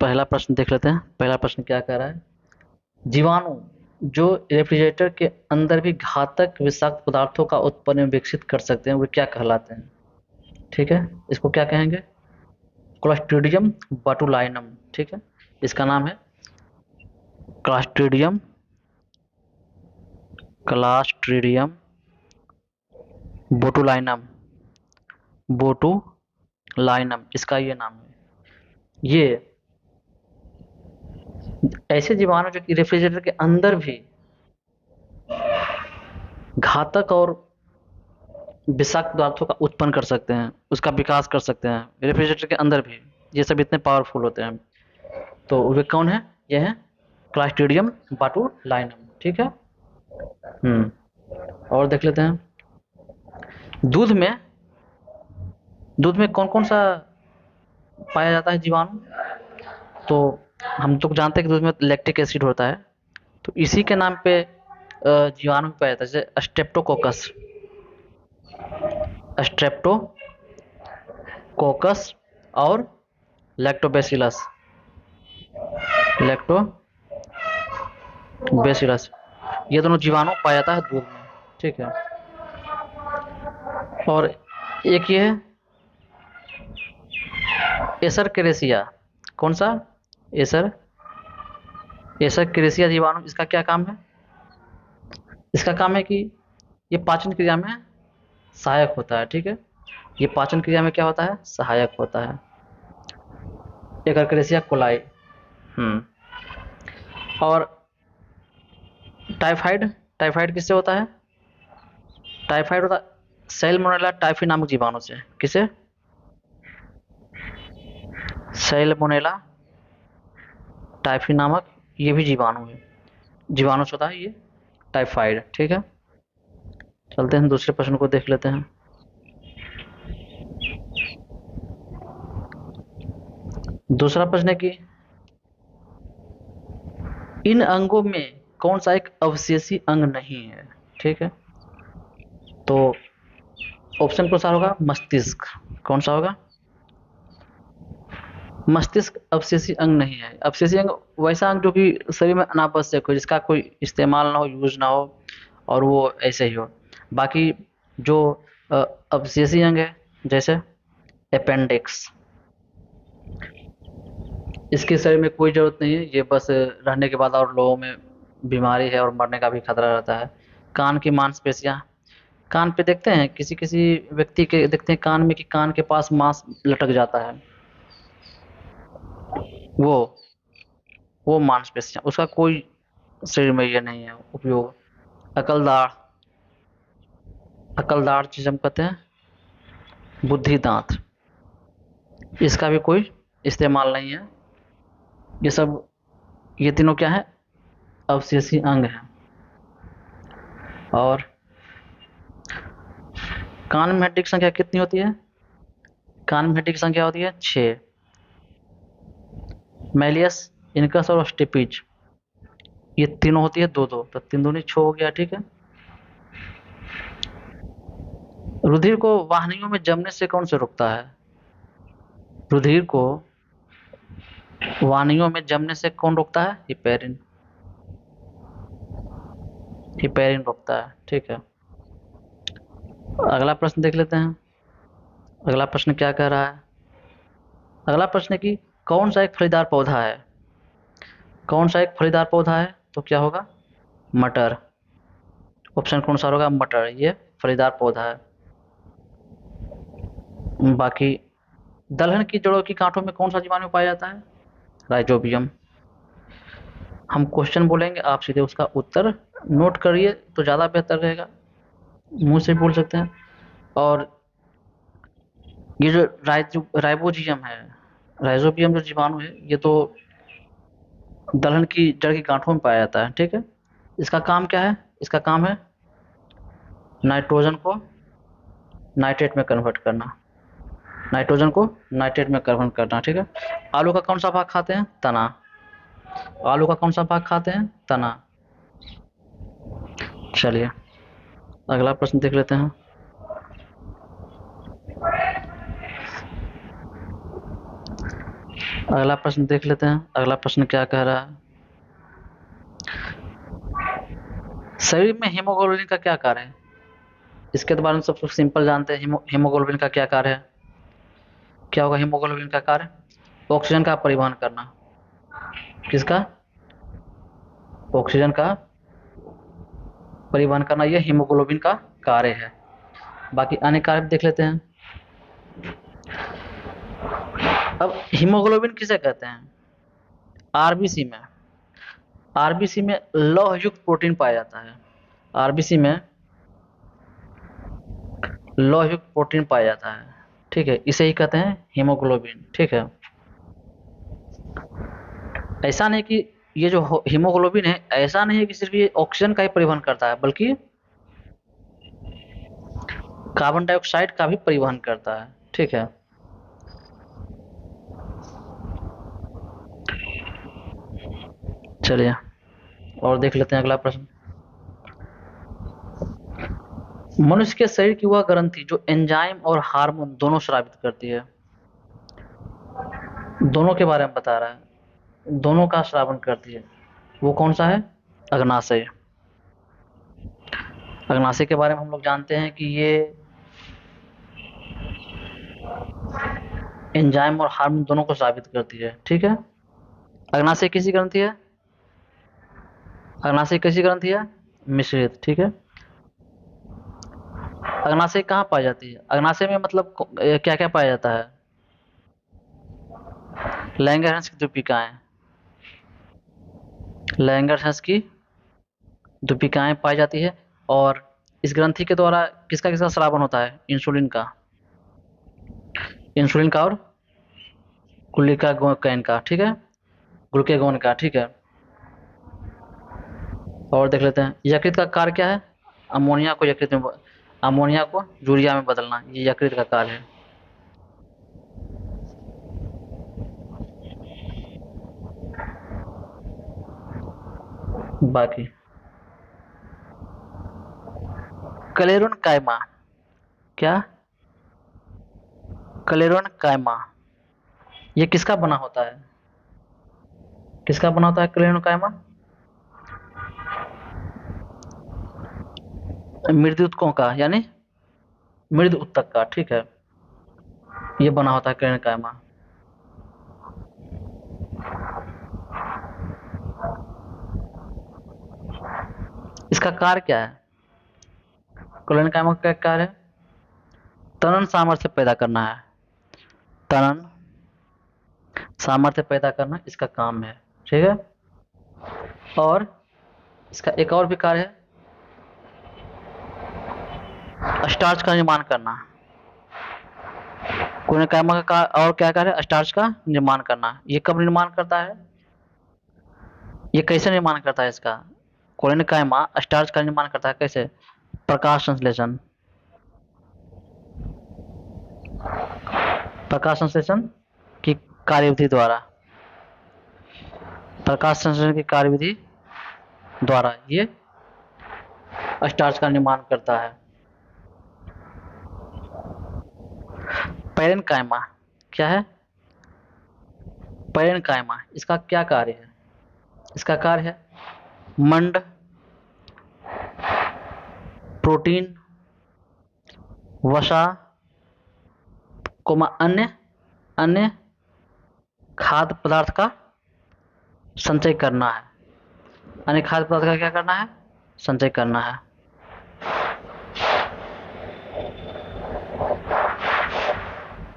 पहला प्रश्न देख लेते हैं। पहला प्रश्न क्या कह रहा है? जीवाणु जो रेफ्रिजरेटर के अंदर भी घातक विषाक्त पदार्थों का उत्पन्न विकसित कर सकते हैं, वे क्या कहलाते हैं? ठीक है, इसको क्या कहेंगे? क्लोस्ट्रीडियम बाटुलाइनम। ठीक है, इसका नाम है क्लोस्ट्रीडियम क्लास्ट्रीडियम बोटुलाइनम। बोटुलाइनम इसका ये नाम है। ये ऐसे जीवाणु जो कि रेफ्रिजरेटर के अंदर भी घातक और विषाक्त पदार्थों का उत्पन्न कर सकते हैं, उसका विकास कर सकते हैं रेफ्रिजरेटर के अंदर भी। ये सब इतने पावरफुल होते हैं। तो वे कौन है? ये है क्लास्ट्रीडियम बाटुलाइनम। ठीक है। और देख लेते हैं। दूध में दूध में कौन कौन सा पाया जाता है जीवाणु? तो हम तो जानते हैं कि दूध में लैक्टिक एसिड होता है, तो इसी के नाम पे जीवाणु भी पाया जाता है, जैसे स्ट्रेप्टोकोकस। स्ट्रेप्टोकोकस और लैक्टोबैसिलस। लैक्टोबैसिलस, ये दोनों जीवाणु पाया जाता है दूध में। ठीक है। और एक ये है एसरकेरेसिया। कौन सा? एसर एसरकेरेसिया जीवाणु। इसका क्या काम है? इसका काम है कि ये पाचन क्रिया में सहायक होता है। ठीक है, ये पाचन क्रिया में क्या होता है? सहायक होता है। एसरकेरेसिया कोलाई। और टाइफाइड। टाइफाइड किससे होता है? टाइफाइड होता है सैल्मोनेला टाइफी नामक जीवाणु से। किसे? सैल्मोनेला टाइफी नामक ये भी जीवाणु है, जीवाणु से होता है ये टाइफाइड। ठीक है, चलते हैं दूसरे प्रश्न को देख लेते हैं। दूसरा प्रश्न है कि इन अंगों में कौन सा एक अवशेषी अंग नहीं है? ठीक है, तो ऑप्शन कौन सा होगा? मस्तिष्क। कौन सा होगा? मस्तिष्क अवशेषी अंग नहीं है। अवशेषी अंग वैसा अंग जो कि शरीर में अनावश्यक हो, जिसका कोई इस्तेमाल ना हो, यूज ना हो, और वो ऐसे ही हो। बाकी जो अवशेषी अंग है, जैसे अपेंडिक्स, इसके शरीर में कोई जरूरत नहीं है, ये बस रहने के बाद और लोगों में बीमारी है और मरने का भी खतरा रहता है। कान की मांसपेशियां, कान पे देखते हैं किसी किसी व्यक्ति के, देखते हैं कान में कि कान के पास मांस लटक जाता है, वो वो मांसपेशियां, उसका कोई शरीर में ये नहीं है उपयोग। अकलदाढ़, अकलदाढ़ चीज हम कहते हैं बुद्धि दांत, इसका भी कोई इस्तेमाल नहीं है। ये सब, ये तीनों क्या है? अवशेषी अंग है। और कान में हड्डी की संख्या कितनी होती है? कान में हड्डी की संख्या होती है 6। मैलियस, इनकस और स्टिपिज, ये तीनों होती है 2-2, तो 3 दूनी 6 हो गया। ठीक है। रुधिर को वाहिनियों में जमने से कौन से रोकता है? रुधिर को वाहिनियों में जमने से कौन रोकता है? हिपेरिन। हिपेरिन रोकता है। ठीक है, अगला प्रश्न देख लेते हैं। अगला प्रश्न क्या कह रहा है? अगला प्रश्न है कि कौन सा एक फलीदार पौधा है? कौन सा एक फलीदार पौधा है? तो क्या होगा? मटर। ऑप्शन कौन सा होगा? मटर, ये फलीदार पौधा है। बाकी दलहन की जड़ों की गांठों में कौन सा जीवाणु पाया जाता है? राइजोबियम। हम क्वेश्चन बोलेंगे, आप सीधे उसका उत्तर नोट करिए तो ज़्यादा बेहतर रहेगा, मुंह से बोल सकते हैं। और ये जो राइबोजियम है, राइजोबियम जो जीवाणु है, ये तो दलहन की जड़ की गांठों में पाया जाता है। ठीक है, इसका काम क्या है? इसका काम है नाइट्रोजन को नाइट्रेट में कन्वर्ट करना, नाइट्रोजन को नाइट्रेट में कन्वर्ट करना। ठीक है। आलू का कौन सा भाग खाते हैं? तना। आलू का कौन सा भाग खाते हैं? तना। चलिए, अगला प्रश्न देख लेते हैं। अगला प्रश्न देख लेते हैं, अगला प्रश्न क्या कह रहा है। शरीर में हीमोग्लोबिन का क्या कार्य है? इसके बारे में सबसे सिंपल जानते हैं। हीमोग्लोबिन का क्या कार्य है? क्या होगा हीमोग्लोबिन का कार्य? ऑक्सीजन का परिवहन करना। किसका? ऑक्सीजन का परिवहन करना, यह हीमोग्लोबिन का कार्य है। बाकी अन्य कार्य भी देख लेते हैं। अब हीमोग्लोबिन किसे कहते हैं? आरबीसी में, आरबीसी में लौह युक्त प्रोटीन पाया जाता है। आरबीसी में लौह युक्त प्रोटीन पाया जाता है, ठीक है, इसे ही कहते हैं हीमोग्लोबिन, ठीक है। ऐसा नहीं कि ये जो हीमोग्लोबिन है, ऐसा नहीं है कि सिर्फ ये ऑक्सीजन का ही परिवहन करता है, बल्कि कार्बन डाइऑक्साइड का भी परिवहन करता है, ठीक है। चलिए और देख लेते हैं अगला प्रश्न। मनुष्य के शरीर की वह ग्रंथि जो एंजाइम और हार्मोन दोनों स्रावित करती है, दोनों के बारे में बता रहा है, दोनों का श्रावण करती है, वो कौन सा है? अग्नाशय। अग्नाशय के बारे में हम लोग जानते हैं कि ये एंजाइम और हार्मोन दोनों को स्रावित करती है, ठीक है। अग्नाशय किसी ग्रंथि है? अग्नाशय किसी ग्रंथि है? मिश्रित, ठीक है। अग्नाशय कहाँ पाई जाती है? अग्नाशय में मतलब क्या क्या पाया जाता है? लैंगरहंस की द्वीपिकाएं, लैंगरहंस की द्वीपिकाएं पाई जाती है। और इस ग्रंथि के द्वारा किसका किसका स्रावन होता है? इंसुलिन का, इंसुलिन का और ग्लूकागोन का, ठीक है, ग्लूकागोन का, ठीक है। और देख लेते हैं यकृत का कार्य क्या है? अमोनिया को यकृत में, अमोनिया को यूरिया में बदलना, ये यकृत का कार्य है। बाकी क्लेरुन कायमा, क्या? क्लेरुन कायमा, ये किसका बना होता है? किसका बना होता है क्लेरुन कायमा? मृदु उत्तकों का, यानी मृदु उत्तक का, ठीक है, ये बना होता है क्लेरुन कायमा। इसका कार्य क्या है? क्लेरुन कायमा का कार्य है तनन सामर्थ्य पैदा करना है, तनन सामर्थ्य पैदा करना इसका काम है, ठीक है। और इसका एक और भी कार्य है स्टार्च का निर्माण करना। क्लेरुन कायमा का और क्या कार्य है? स्टार्च का निर्माण करना। ये कब निर्माण करता है? ये कैसे निर्माण करता है इसका? क्लेरुन कायमा स्टार्च का निर्माण करता है कैसे? प्रकाश संश्लेषण, प्रकाश संश्लेषण की कार्यविधि द्वारा, प्रकाश संश्लेषण की कार्यविधि द्वारा ये स्टार्च का निर्माण करता है। पैरेनकाइमा क्या है? पैरेनकाइमा, इसका क्या कार्य है? इसका कार्य है मंड, प्रोटीन, वसा, कोमा अन्य अन्य खाद्य पदार्थ का संचय करना है। अन्य खाद्य पदार्थ का क्या करना है? संचय करना है।